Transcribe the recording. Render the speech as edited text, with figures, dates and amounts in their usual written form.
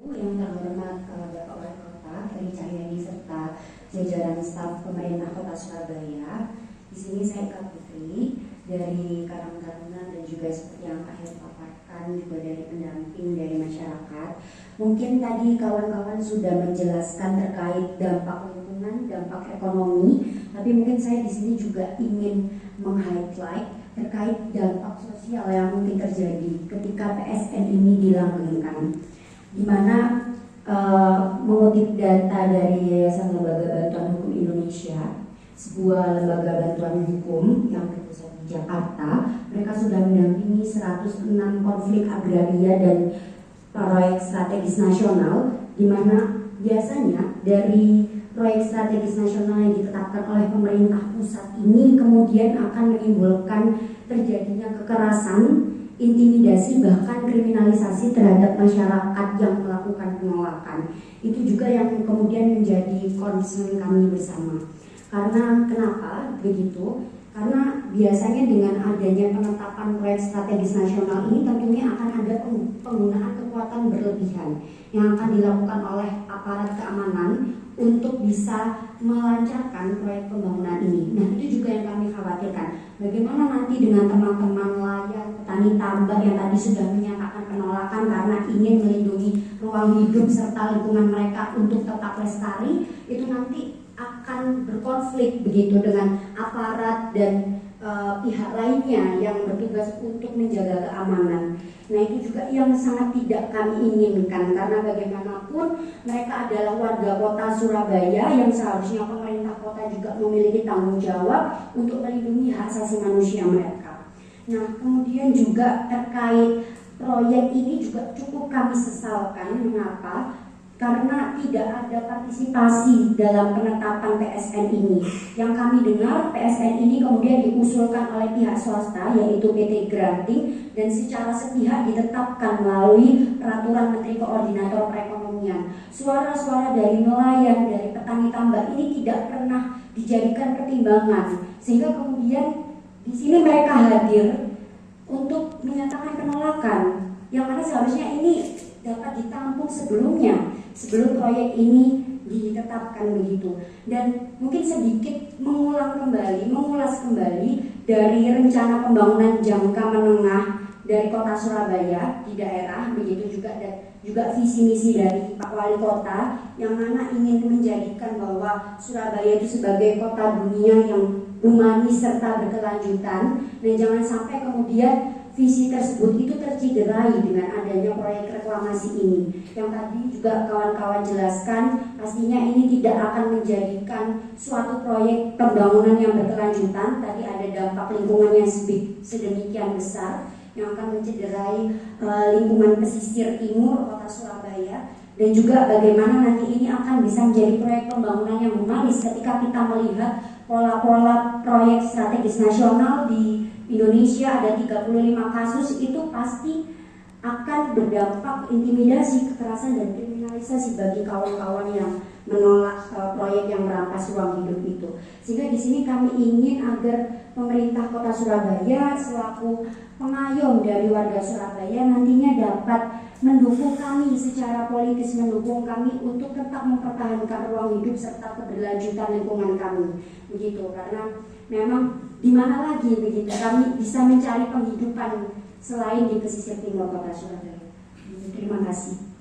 Yang terhormat Bapak Wali Kota Ferry Cahyadi serta jajaran staf pemerintah Kota Surabaya. Di sini saya Kak Putri dari Karang Taruna dan juga seperti yang Pak Hel paparkan juga dari pendamping dari masyarakat. Mungkin tadi kawan-kawan sudah menjelaskan terkait dampak lingkungan, dampak ekonomi, tapi mungkin saya di sini juga ingin meng-highlight terkait dampak sosial yang mungkin terjadi ketika PSN ini dilanggengkan, di mana mengutip data dari Yayasan Lembaga Bantuan Hukum Indonesia, sebuah lembaga bantuan hukum yang berpusat di Jakarta, mereka sudah mendampingi 106 konflik agraria dan proyek strategis nasional, di mana biasanya dari proyek strategis nasional yang ditetapkan oleh pemerintah pusat ini kemudian akan menimbulkan terjadinya kekerasan, intimidasi, bahkan kriminalisasi terhadap masyarakat yang melakukan penolakan. Itu juga yang kemudian menjadi concern kami bersama. Karena kenapa begitu? Karena biasanya dengan adanya penetapan proyek strategis nasional ini tentunya akan ada penggunaan kekuatan berlebihan yang akan dilakukan oleh aparat keamanan untuk bisa melancarkan proyek pembangunan ini. Nah, itu juga yang kami khawatirkan. Bagaimana nanti dengan teman-teman nelayan, petani tambak yang tadi sudah menyatakan penolakan karena ingin melindungi ruang hidup serta lingkungan mereka untuk tetap lestari, itu nanti akan berkonflik begitu dengan aparat dan pihak lainnya yang bertugas untuk menjaga keamanan. Nah, itu juga yang sangat tidak kami inginkan, karena bagaimanapun mereka adalah warga kota Surabaya yang seharusnya pemerintah kota juga memiliki tanggung jawab untuk melindungi hak asasi manusia mereka. Nah, kemudian juga terkait proyek ini juga cukup kami sesalkan. Mengapa? Karena tidak ada partisipasi dalam penetapan PSN ini. Yang kami dengar, PSN ini kemudian diusulkan oleh pihak swasta, yaitu PT Granting, dan secara sepihak ditetapkan melalui Peraturan Menteri Koordinator Perekonomian. Suara-suara dari nelayan, dari petani tambak ini tidak pernah dijadikan pertimbangan, sehingga kemudian di sini mereka hadir untuk menyatakan penolakan, yang mana seharusnya ini dapat ditampung sebelumnya, sebelum proyek ini ditetapkan begitu. Dan mungkin sedikit mengulas kembali dari rencana pembangunan jangka menengah dari Kota Surabaya di daerah, begitu juga dan juga visi misi dari Pak Wali Kota, yang mana ingin menjadikan bahwa Surabaya itu sebagai kota dunia yang humanis serta berkelanjutan, dan jangan sampai kemudian visi tersebut itu tercederai dengan adanya proyek reklamasi ini. Yang tadi juga kawan-kawan jelaskan, pastinya ini tidak akan menjadikan suatu proyek pembangunan yang berkelanjutan. Tadi ada dampak lingkungan yang sedemikian besar yang akan mencederai lingkungan pesisir timur kota Surabaya, dan juga bagaimana nanti ini akan bisa menjadi proyek pembangunan yang humanis ketika kita melihat pola-pola proyek strategis nasional di Indonesia. Ada 35 kasus, itu pasti akan berdampak intimidasi, kekerasan, dan kriminalisasi bagi kawan-kawan yang menolak proyek yang merampas ruang hidup itu. Sehingga di sini kami ingin agar pemerintah Kota Surabaya selaku pengayom dari warga Surabaya nantinya dapat mendukung kami secara politis, mendukung kami untuk tetap mempertahankan ruang hidup serta keberlanjutan lingkungan kami, begitu. Karena memang di mana lagi begitu kami bisa mencari penghidupan selain di pesisir timur Kota Surabaya. Terima kasih.